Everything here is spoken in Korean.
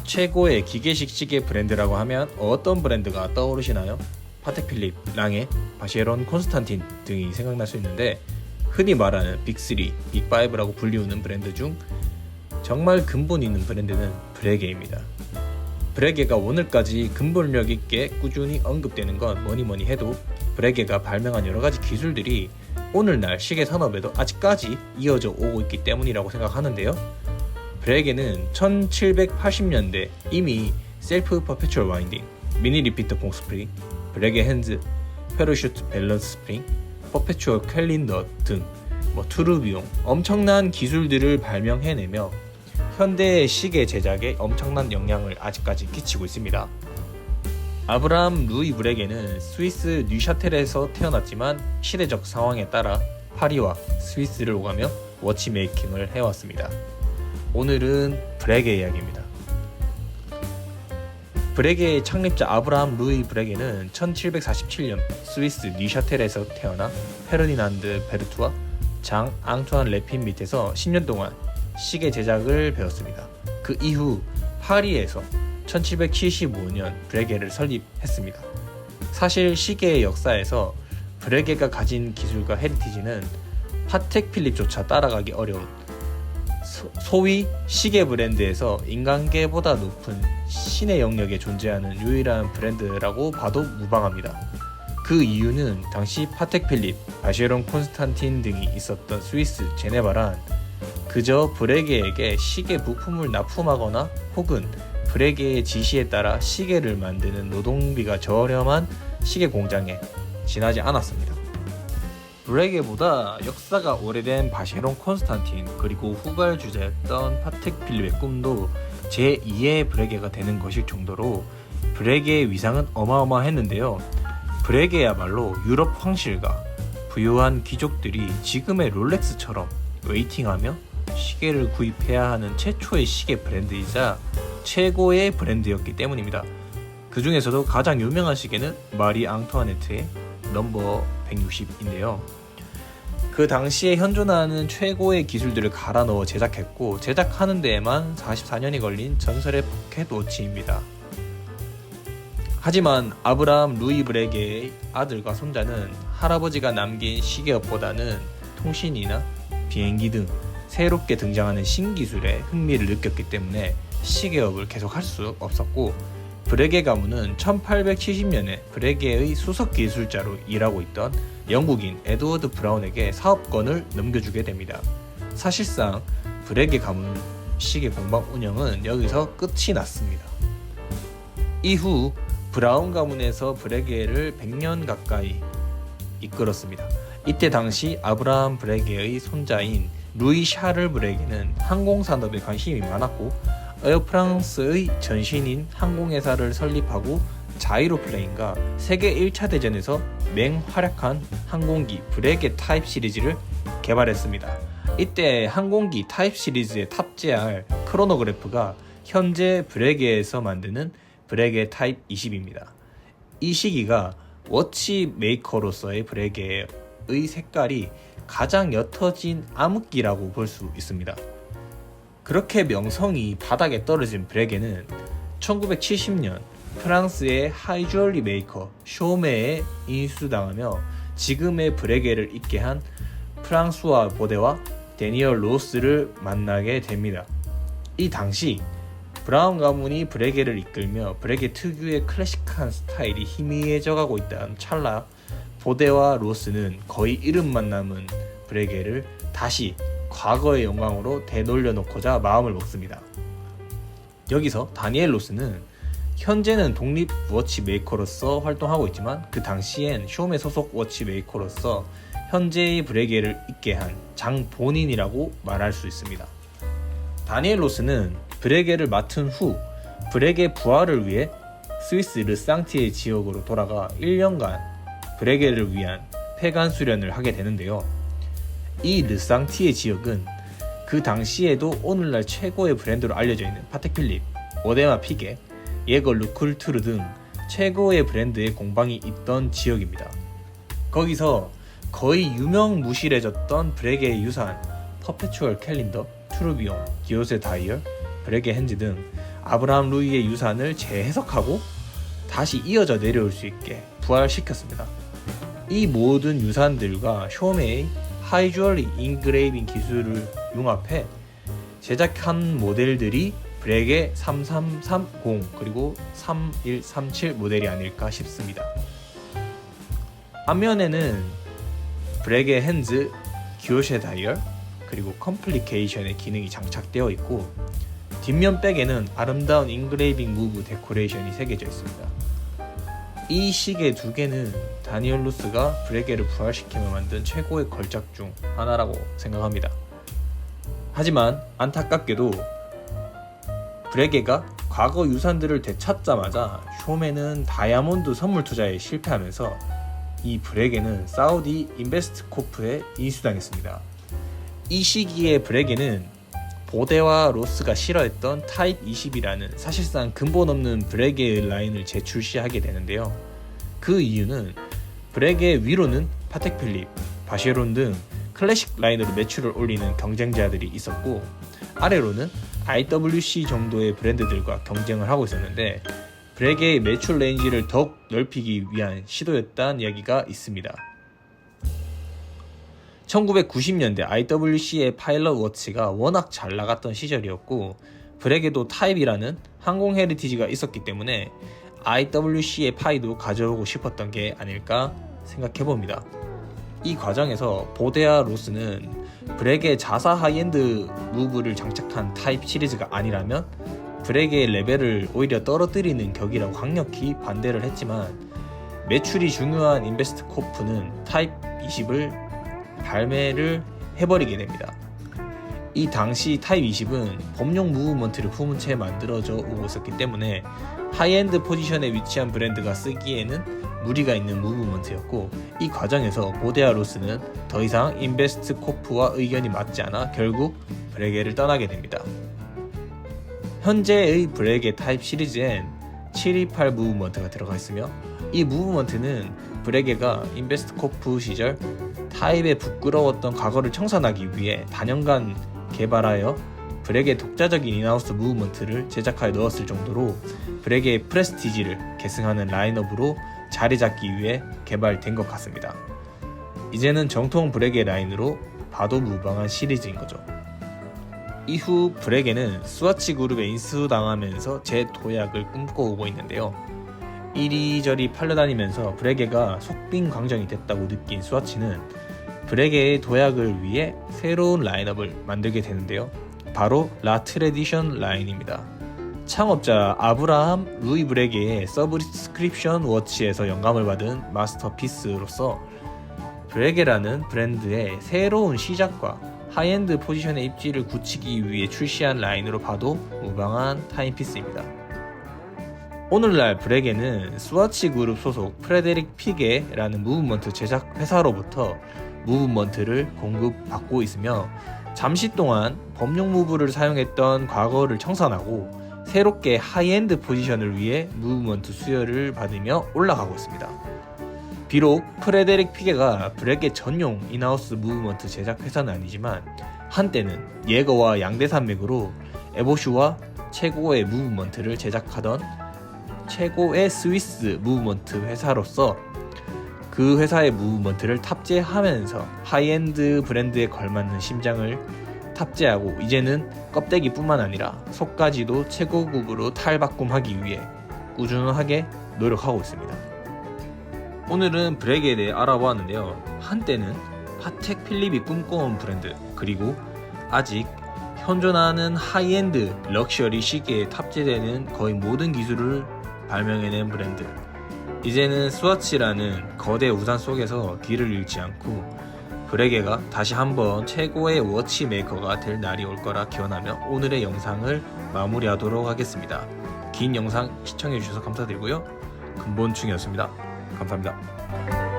최고의 기계식 시계 브랜드라고 하면 어떤 브랜드가 떠오르시나요? 파텍 필립, 랑에, 바쉐론 콘스탄틴 등이 생각날 수 있는데, 흔히 말하는 빅3, 빅5라고 불리우는 브랜드 중 정말 근본 있는 브랜드는 브레게입니다. 브레게가 오늘까지 근본력 있게 꾸준히 언급되는 건 뭐니 해도 브레게가 발명한 여러가지 기술들이 오늘날 시계 산업에도 아직까지 이어져 오고 있기 때문이라고 생각하는데요. 브레게는 1780년대 이미 셀프 퍼페추얼 와인딩, 미니 리피터 공 스프링, 브레게 핸즈, 패러슈트 밸런스 스프링, 퍼페추얼 캘린더 등 투르비용 엄청난 기술들을 발명해내며 현대의 시계 제작에 엄청난 영향을 아직까지 끼치고 있습니다. 아브라함 루이 브레게는 스위스 뉴샤텔에서 태어났지만 시대적 상황에 따라 파리와 스위스를 오가며 워치 메이킹을 해왔습니다. 오늘은 브레게 이야기입니다. 브레게의 창립자 아브라함 루이 브레게는 1747년 스위스 뉴샤텔에서 태어나 페르디난드 베르투와 장 앙투안 레핀 밑에서 10년 동안 시계 제작을 배웠습니다. 그 이후 파리에서 1775년 브레게를 설립했습니다. 사실 시계의 역사에서 브레게가 가진 기술과 헤리티지는 파텍 필립조차 따라가기 어려운 소위 시계 브랜드에서 인간계보다 높은 신의 영역에 존재하는 유일한 브랜드라고 봐도 무방합니다. 그 이유는 당시 파텍 필립, 바쉐론 콘스탄틴 등이 있었던 스위스 제네바란 그저 브레게에게 시계 부품을 납품하거나 혹은 브레게의 지시에 따라 시계를 만드는 노동비가 저렴한 시계 공장에 지나지 않았습니다. 브레게보다 역사가 오래된 바쉐론 콘스탄틴 그리고 후발주자였던 파텍 필립의 꿈도 제2의 브레게가 되는 것일 정도로 브레게의 위상은 어마어마했는데요. 브레게야말로 유럽 황실과 부유한 귀족들이 지금의 롤렉스처럼 웨이팅하며 시계를 구입해야 하는 최초의 시계 브랜드이자 최고의 브랜드였기 때문입니다. 그 중에서도 가장 유명한 시계는 마리 앙투아네트의 넘버 160인데요. 그 당시에 현존하는 최고의 기술들을 갈아 넣어 제작했고 제작하는 데에만 44년이 걸린 전설의 포켓워치입니다. 하지만 아브라함 루이 브레게의 아들과 손자는 할아버지가 남긴 시계업보다는 통신이나 비행기 등 새롭게 등장하는 신기술에 흥미를 느꼈기 때문에 시계업을 계속할 수 없었고 브레게 가문은 1870년에 브레게의 수석 기술자로 일하고 있던 영국인 에드워드 브라운에게 사업권을 넘겨주게 됩니다. 사실상 브레게 가문 시계 공방 운영은 여기서 끝이 났습니다. 이후 브라운 가문에서 브레게를 100년 가까이 이끌었습니다. 이때 당시 아브라함 브레게의 손자인 루이 샤를 브레게는 항공산업에 관심이 많았고 에어프랑스의 전신인 항공회사를 설립하고 자이로플레인과 세계 1차 대전에서 맹활약한 항공기 브레게 타입 시리즈를 개발했습니다. 이때 항공기 타입 시리즈에 탑재할 크로노그래프가 현재 브레게에서 만드는 브레게 타입 20입니다. 이 시기가 워치 메이커로서의 브레게의 색깔이 가장 옅어진 암흑기라고 볼 수 있습니다. 그렇게 명성이 바닥에 떨어진 브레게는 1970년 프랑스의 하이주얼리 메이커 쇼메에 인수당하며 지금의 브레게를 잇게 한 프랑수아 보데와 데니얼 로스를 만나게 됩니다. 이 당시 브라운 가문이 브레게를 이끌며 브레게 특유의 클래식한 스타일이 희미해져가고 있다는 찰나 보데와 로스는 거의 이름만 남은 브레게를 다시 과거의 영광으로 되돌려놓고자 마음을 먹습니다. 여기서 다니엘 로스는 현재는 독립 워치 메이커로서 활동하고 있지만 그 당시엔 쇼메 소속 워치 메이커로서 현재의 브레게를 잇게 한 장본인이라고 말할 수 있습니다. 다니엘 로스는 브레게를 맡은 후 브레게 부활을 위해 스위스 르상티의 지역으로 돌아가 1년간 브레게를 위한 폐간 수련을 하게 되는데요. 이 르상티의 지역은 그 당시에도 오늘날 최고의 브랜드로 알려져 있는 파텍 필립, 오데마 피게, 예거 루쿨투르 등 최고의 브랜드의 공방이 있던 지역입니다. 거기서 거의 유명무실해졌던 브레게의 유산 퍼페추얼 캘린더, 투르비용, 기요세 다이얼, 브레게 핸즈 등 아브라함 루이의 유산을 재해석하고 다시 이어져 내려올 수 있게 부활시켰습니다. 이 모든 유산들과 쇼메의 하이주얼리 인그레이빙 기술을 융합해 제작한 모델들이 브렉의 3330 그리고 3137 모델이 아닐까 싶습니다. 앞면에는 브렉의 핸즈, 기오쉐 다이얼, 그리고 컴플리케이션의 기능이 장착되어 있고 뒷면 백에는 아름다운 인그레이빙 무브 데코레이션이 새겨져 있습니다. 이 시계 두 개는 다니엘 루스가 브레게를 부활시키며 만든 최고의 걸작 중 하나라고 생각합니다. 하지만 안타깝게도 브레게가 과거 유산들을 되찾자마자 쇼맨은 다이아몬드 선물 투자에 실패하면서 이 브레게는 사우디 인베스트코프에 인수당했습니다. 이 시기에 브레게는 보데와 로스가 싫어했던 타입 20이라는 사실상 근본 없는 브레게 라인을 재출시하게 되는데요. 그 이유는 브레게 위로는 파텍 필립, 바쉐론 등 클래식 라인으로 매출을 올리는 경쟁자들이 있었고 아래로는 IWC 정도의 브랜드들과 경쟁을 하고 있었는데 브레게의 매출 레인지를 더욱 넓히기 위한 시도였다는 이야기가 있습니다. 1990년대 IWC의 파일럿 워치가 워낙 잘 나갔던 시절이었고 브레게도 타입이라는 항공 헤리티지가 있었기 때문에 IWC의 파이도 가져오고 싶었던 게 아닐까 생각해봅니다. 이 과정에서 보데아 로스는 브레게 자사 하이엔드 무브를 장착한 타입 시리즈가 아니라면 브레게의 레벨을 오히려 떨어뜨리는 격이라고 강력히 반대를 했지만 매출이 중요한 인베스트코프는 타입 20을 발매를 해버리게 됩니다. 이 당시 타입 20은 범용 무브먼트를 품은 채 만들어져 오고 있었기 때문에 하이엔드 포지션에 위치한 브랜드가 쓰기에는 무리가 있는 무브먼트였고 이 과정에서 보데아 로스는 더 이상 인베스트코프와 의견이 맞지 않아 결국 브레게를 떠나게 됩니다. 현재의 브레게 타입 시리즈엔 728 무브먼트가 들어가 있으며 이 무브먼트는 브레게가 인베스트코프 시절 타입에 부끄러웠던 과거를 청산하기 위해 단연간 개발하여 브레게 독자적인 인하우스 무브먼트를 제작하여 넣었을 정도로 브레게의 프레스티지를 계승하는 라인업으로 자리 잡기 위해 개발된 것 같습니다. 이제는 정통 브레게 라인으로 봐도 무방한 시리즈인 거죠. 이후 브레게는 스와치 그룹에 인수당하면서 재도약을 꿈꿔오고 있는데요. 이리저리 팔려다니면서 브레게가 속빈 광정이 됐다고 느낀 스와치는 브레게의 도약을 위해 새로운 라인업을 만들게 되는데요. 바로 라 트레디션 라인입니다. 창업자 아브라함 루이 브레게의 서브스크립션 워치에서 영감을 받은 마스터피스로서 브레게라는 브랜드의 새로운 시작과 하이엔드 포지션의 입지를 굳히기 위해 출시한 라인으로 봐도 무방한 타임피스입니다. 오늘날 브레게는 스와치 그룹 소속 프레데릭 피게라는 무브먼트 제작 회사로부터 무브먼트를 공급받고 있으며 잠시 동안 범용 무브를 사용했던 과거를 청산하고 새롭게 하이엔드 포지션을 위해 무브먼트 수요를 받으며 올라가고 있습니다. 비록 프레데릭 피게가 브레게 전용 인하우스 무브먼트 제작 회사는 아니지만 한때는 예거와 양대산맥으로 에보슈와 최고의 무브먼트를 제작하던 최고의 스위스 무브먼트 회사로서 그 회사의 무브먼트를 탑재하면서 하이엔드 브랜드에 걸맞는 심장을 탑재하고 이제는 껍데기뿐만 아니라 속까지도 최고급으로 탈바꿈하기 위해 꾸준하게 노력하고 있습니다. 오늘은 브레게에 대해 알아보았는데요. 한때는 파텍 필립이 꿈꿔온 브랜드, 그리고 아직 현존하는 하이엔드 럭셔리 시계에 탑재되는 거의 모든 기술을 발명해낸 브랜드, 이제는 스와치라는 거대 우산 속에서 길을 잃지 않고 브레게가 다시 한번 최고의 워치 메이커가 될 날이 올 거라 기원하며 오늘의 영상을 마무리하도록 하겠습니다. 긴 영상 시청해주셔서 감사드리고요. 근본충이었습니다. 감사합니다.